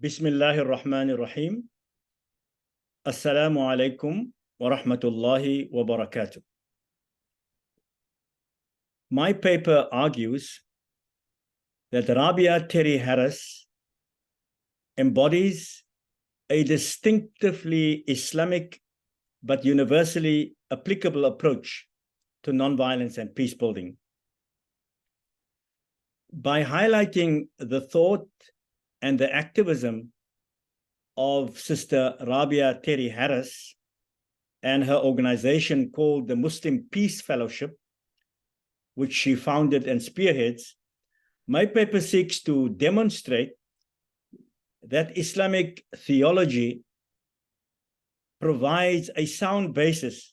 Bismillahir Rahmanir Rahim. Assalamu alaikum wa rahmatullahi wa barakatuh. My paper argues that Rabia Terri Harris embodies a distinctively Islamic but universally applicable approach to nonviolence and peace building. By highlighting the thought and the activism of Sister Rabia Terri Harris and her organization called the Muslim Peace Fellowship, which she founded and spearheads, my paper seeks to demonstrate that Islamic theology provides a sound basis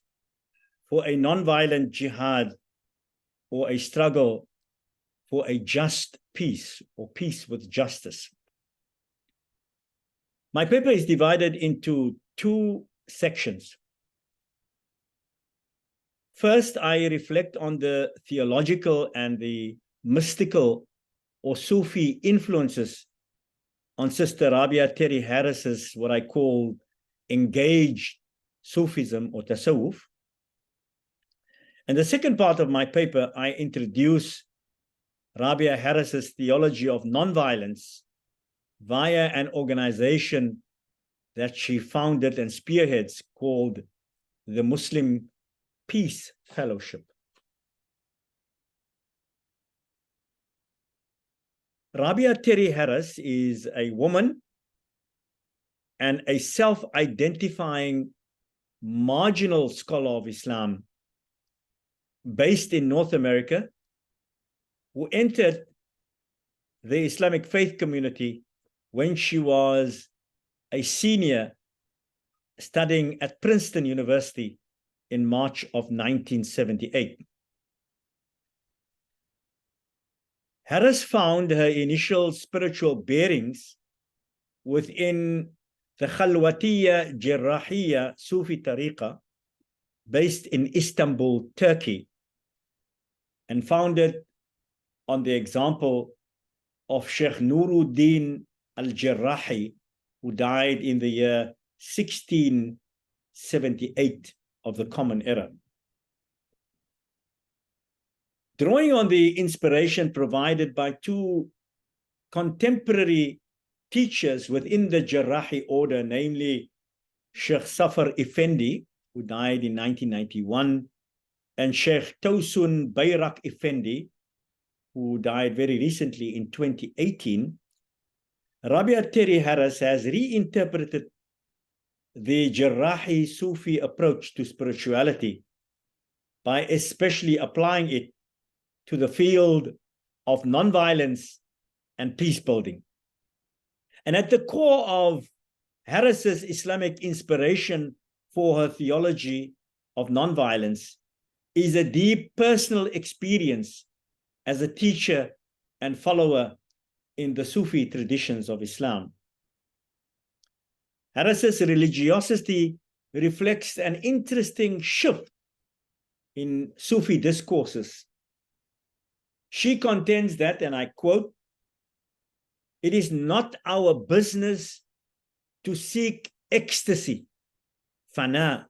for a nonviolent jihad or a struggle for a just peace or peace with justice. My paper is divided into two sections. First, I reflect on the theological and the mystical or Sufi influences on Sister Rabia Terri Harris's what I call engaged Sufism or Tasawwuf. And the second part of my paper, I introduce Rabia Harris's theology of nonviolence via an organization that she founded and spearheads called the Muslim Peace Fellowship. Rabia Terri Harris is a woman and a self-identifying marginal scholar of Islam based in North America, who entered the Islamic faith community when she was a senior studying at Princeton University in March of 1978. Harris found her initial spiritual bearings within the Khalwatiyya Jarrahiyya Sufi Tariqa based in Istanbul, Turkey, and founded on the example of Sheikh Nuruddin al-Jarrahi, who died in the year 1678 of the Common Era. Drawing on the inspiration provided by two contemporary teachers within the Jarrahi order, namely Sheikh Safar Effendi, who died in 1991, and Sheikh Tausun Bayrak Effendi, who died very recently in 2018, Rabia Terri Harris has reinterpreted the Jarrahi Sufi approach to spirituality by especially applying it to the field of nonviolence and peace building. And at the core of Harris's Islamic inspiration for her theology of nonviolence is a deep personal experience as a teacher and follower in the Sufi traditions of Islam. Harris's religiosity reflects an interesting shift in Sufi discourses. She contends that, and I quote, "It is not our business to seek ecstasy, fana,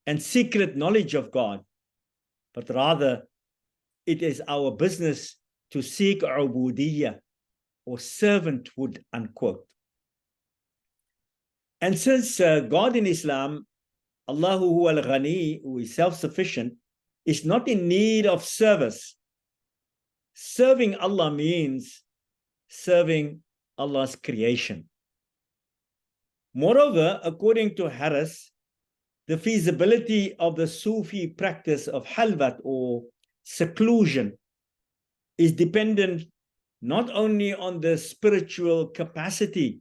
and secret knowledge of God, but rather it is our business to seek ubudiyya, or servanthood," unquote. And since God in Islam, Allahu huwa al-Ghani, who is self-sufficient, is not in need of service, serving Allah means serving Allah's creation. Moreover, according to Harris, the feasibility of the Sufi practice of halwat or seclusion is dependent not only on the spiritual capacity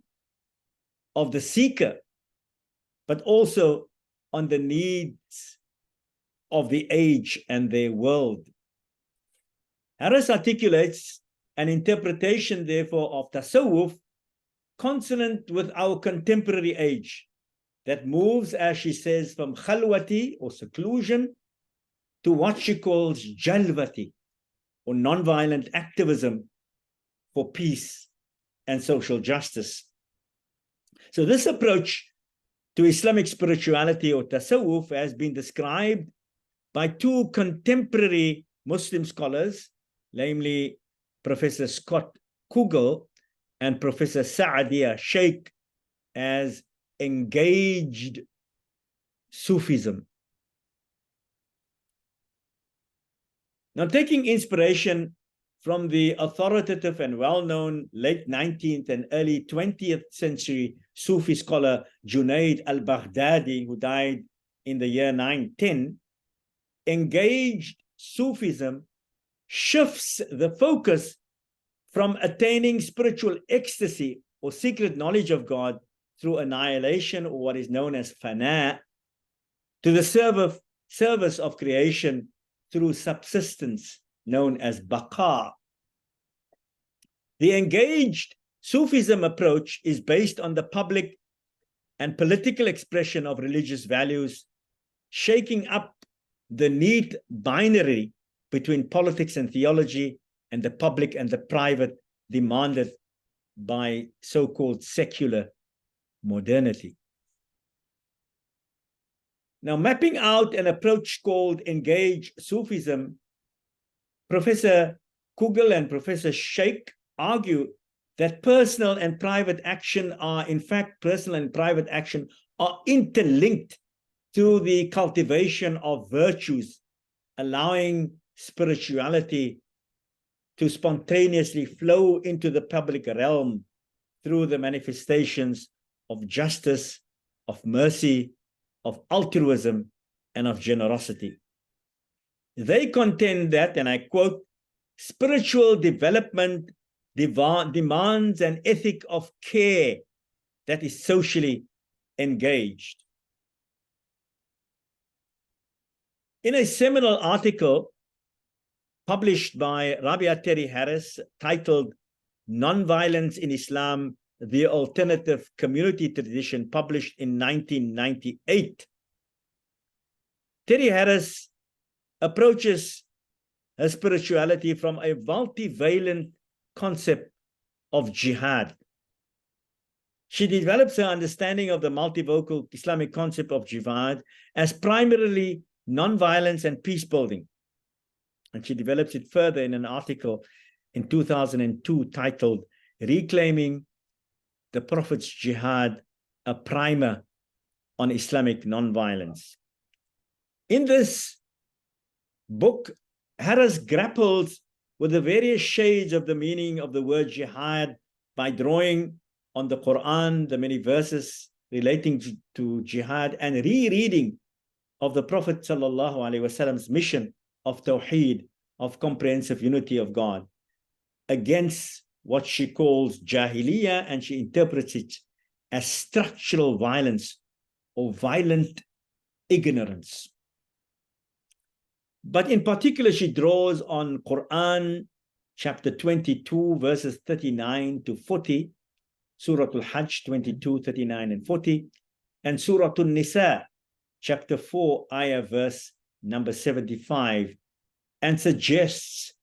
of the seeker, but also on the needs of the age and their world. Harris articulates an interpretation, therefore, of tasawwuf consonant with our contemporary age that moves, as she says, from khalwati or seclusion to what she calls jalwati or nonviolent activism for peace and social justice. So this approach to Islamic spirituality or tasawwuf has been described by two contemporary Muslim scholars, namely Professor Scott Kugel and Professor Saadia Sheikh, as engaged Sufism. Now, taking inspiration from the authoritative and well-known late 19th and early 20th century Sufi scholar Junaid al-Baghdadi, who died in the year 910, engaged Sufism shifts the focus from attaining spiritual ecstasy or secret knowledge of God through annihilation, or what is known as fana, to the service of creation through subsistence, known as baqa. The engaged Sufism approach is based on the public and political expression of religious values, shaking up the neat binary between politics and theology and the public and the private demanded by so-called secular modernity. Now, mapping out an approach called engaged Sufism, Professor Kugel and Professor Sheikh argue that personal and private action are, in fact, personal and private action are interlinked through the cultivation of virtues, allowing spirituality to spontaneously flow into the public realm through the manifestations of justice, of mercy, of altruism, and of generosity. They contend that, and I quote, spiritual development demands an ethic of care that is socially engaged. In a seminal article published by Rabia Terri Harris titled Nonviolence in Islam, the Alternative Community Tradition, published in 1998, Terri Harris approaches her spirituality from a multivalent concept of jihad. She develops her understanding of the multivocal Islamic concept of jihad as primarily nonviolence and peace building. And she develops it further in an article in 2002 titled Reclaiming the Prophet's Jihad, a Primer on Islamic Nonviolence. In this book, Harris grapples with the various shades of the meaning of the word jihad by drawing on the Quran, the many verses relating to jihad, and rereading of the Prophet ﷺ's mission of Tawheed, of comprehensive unity of God, against what she calls Jahiliyyah, and she interprets it as structural violence or violent ignorance. But in particular, she draws on Quran chapter 22, verses 39 to 40, Surah Al-Hajj 22, 39 and 40, and Surah An-Nisa chapter 4, ayah verse number 75, and suggests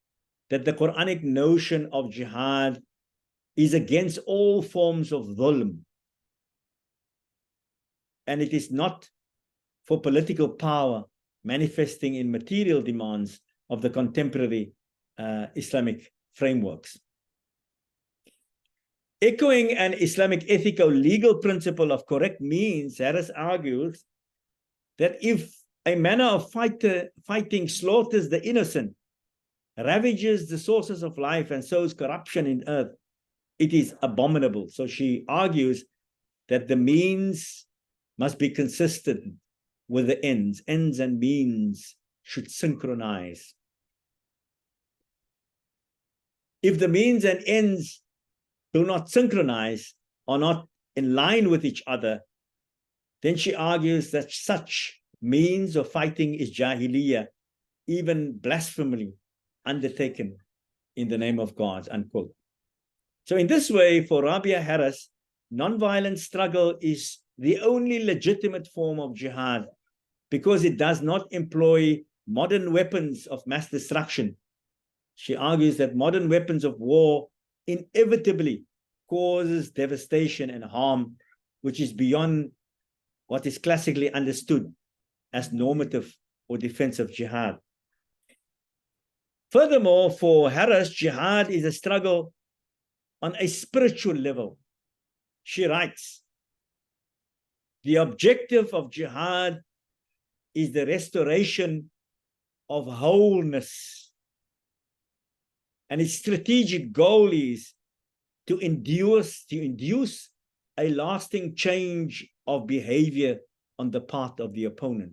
that the Quranic notion of jihad is against all forms of dhulm, and it is not for political power manifesting in material demands of the contemporary Islamic frameworks. Echoing an Islamic ethico-legal principle of correct means, Harris argues that if a manner of fighting slaughters the innocent, ravages the sources of life, and sows corruption in earth, it is abominable. So she argues that the means must be consistent with the ends. Ends and means should synchronize. If the means and ends do not synchronize, or not in line with each other, then she argues that such means of fighting is jahiliyyah, even blasphemily undertaken in the name of God, unquote. So in this way, for Rabia Harris, nonviolent struggle is the only legitimate form of jihad, because it does not employ modern weapons of mass destruction. She argues that modern weapons of war inevitably causes devastation and harm, which is beyond what is classically understood as normative or defensive jihad. Furthermore, for Harris, jihad is a struggle on a spiritual level. She writes, the objective of jihad is the restoration of wholeness, and its strategic goal is to induce a lasting change of behavior on the part of the opponent.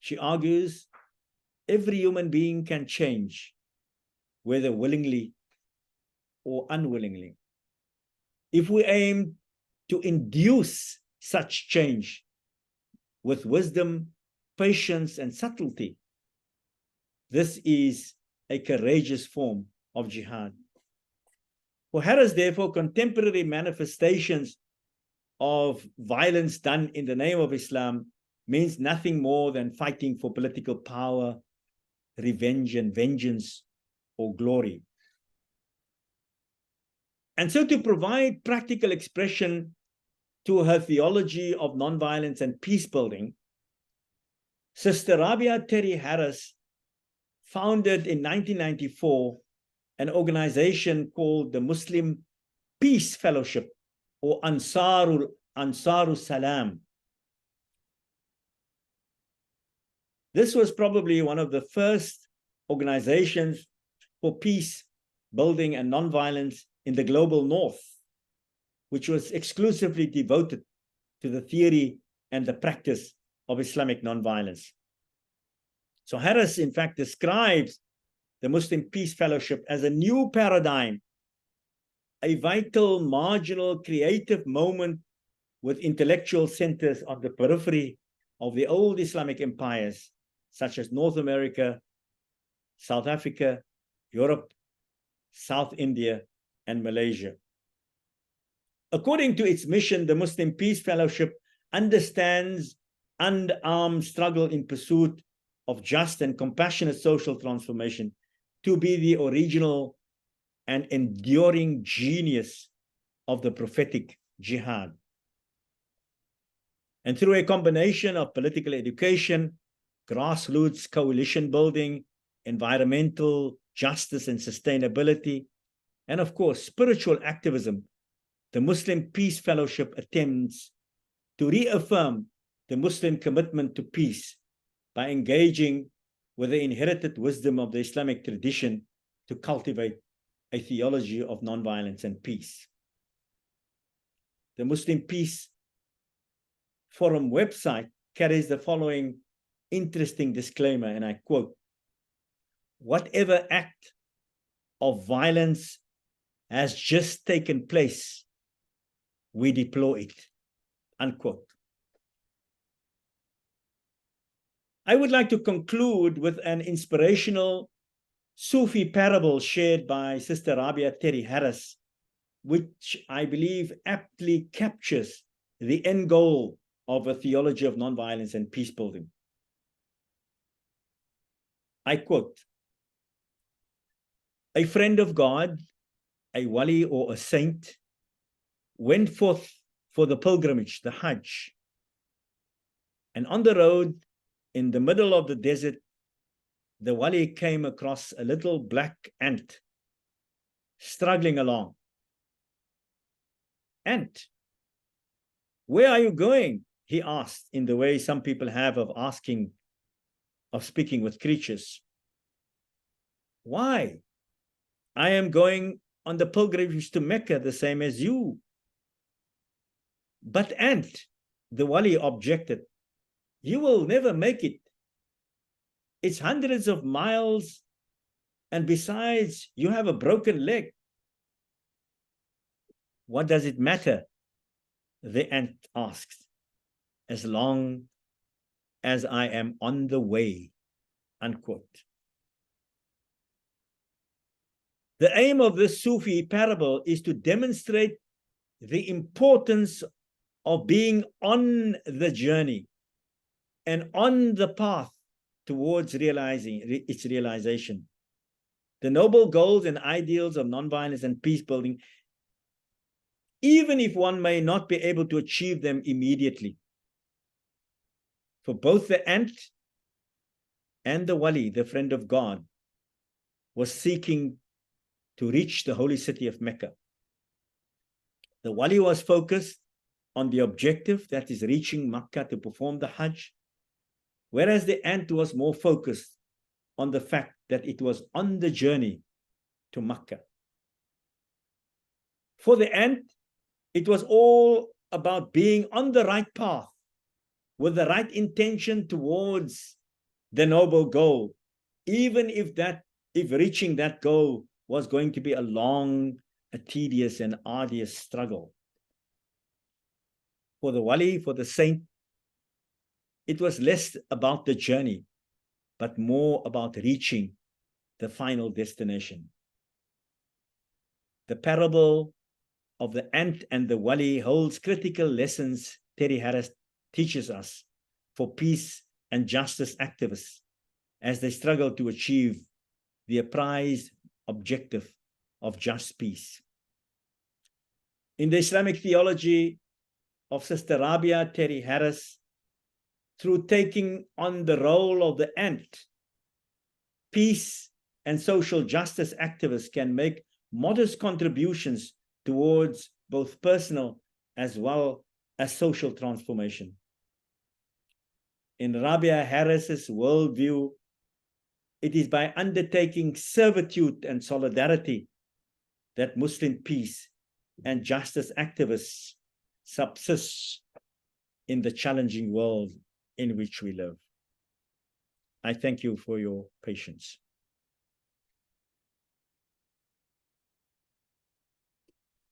She argues every human being can change, whether willingly or unwillingly. If we aim to induce such change with wisdom, patience, and subtlety, this is a courageous form of jihad. For Harris, therefore, contemporary manifestations of violence done in the name of Islam means nothing more than fighting for political power, revenge and vengeance, or glory. And so to provide practical expression to her theology of nonviolence and peace building, Sister Rabia Terri Harris founded in 1994 an organization called the Muslim Peace Fellowship, or Ansarul Salam. This was probably one of the first organizations for peace building and nonviolence in the global north, which was exclusively devoted to the theory and the practice of Islamic nonviolence. So Harris, in fact, describes the Muslim Peace Fellowship as a new paradigm, a vital, marginal, creative moment with intellectual centers on the periphery of the old Islamic empires, such as North America, South Africa, Europe, South India, and Malaysia. According to its mission, the Muslim Peace Fellowship understands unarmed struggle in pursuit of just and compassionate social transformation to be the original and enduring genius of the prophetic jihad. And through a combination of political education, grassroots coalition building, environmental justice and sustainability, and of course, spiritual activism, the Muslim Peace Fellowship attempts to reaffirm the Muslim commitment to peace by engaging with the inherited wisdom of the Islamic tradition to cultivate a theology of nonviolence and peace. The Muslim Peace Forum website carries the following interesting disclaimer, and I quote, "Whatever act of violence has just taken place, we deplore it," unquote. I would like to conclude with an inspirational Sufi parable shared by Sister Rabia Terri Harris, which I believe aptly captures the end goal of a theology of nonviolence and peace building. I quote, "A friend of God, a wali or a saint, went forth for the pilgrimage, the Hajj, and on the road in the middle of the desert, the wali came across a little black ant struggling along. 'Ant, where are you going?' he asked, in the way some people have of speaking with creatures. 'Why? I am going on the pilgrimage to Mecca, the same as you.' 'But ant,' the wali objected, 'you will never make it. It's hundreds of miles, and besides, you have a broken leg.' 'What does it matter?' the ant asked, 'as long as I am on the way,' unquote. The aim of this Sufi parable is to demonstrate the importance of being on the journey and on the path towards realizing its realization. The noble goals and ideals of nonviolence and peace building even if one may not be able to achieve them immediately. For both the ant and the wali, the friend of God, was seeking to reach the holy city of Mecca. The wali was focused on the objective, that is reaching Mecca to perform the Hajj, whereas the ant was more focused on the fact that it was on the journey to Mecca. For the ant, it was all about being on the right path with the right intention towards the noble goal, even if reaching that goal was going to be a long, a tedious and arduous struggle. For the wali, for the saint, it was less about the journey, but more about reaching the final destination. The parable of the ant and the wali holds critical lessons Terri Harris teaches us for peace and justice activists as they struggle to achieve the prized objective of just peace. In the Islamic theology of Sister Rabia Terri Harris, through taking on the role of the ant, peace and social justice activists can make modest contributions towards both personal as well as social transformation. In Rabia Harris's worldview, it is by undertaking servitude and solidarity that Muslim peace and justice activists subsist in the challenging world in which we live. I thank you for your patience.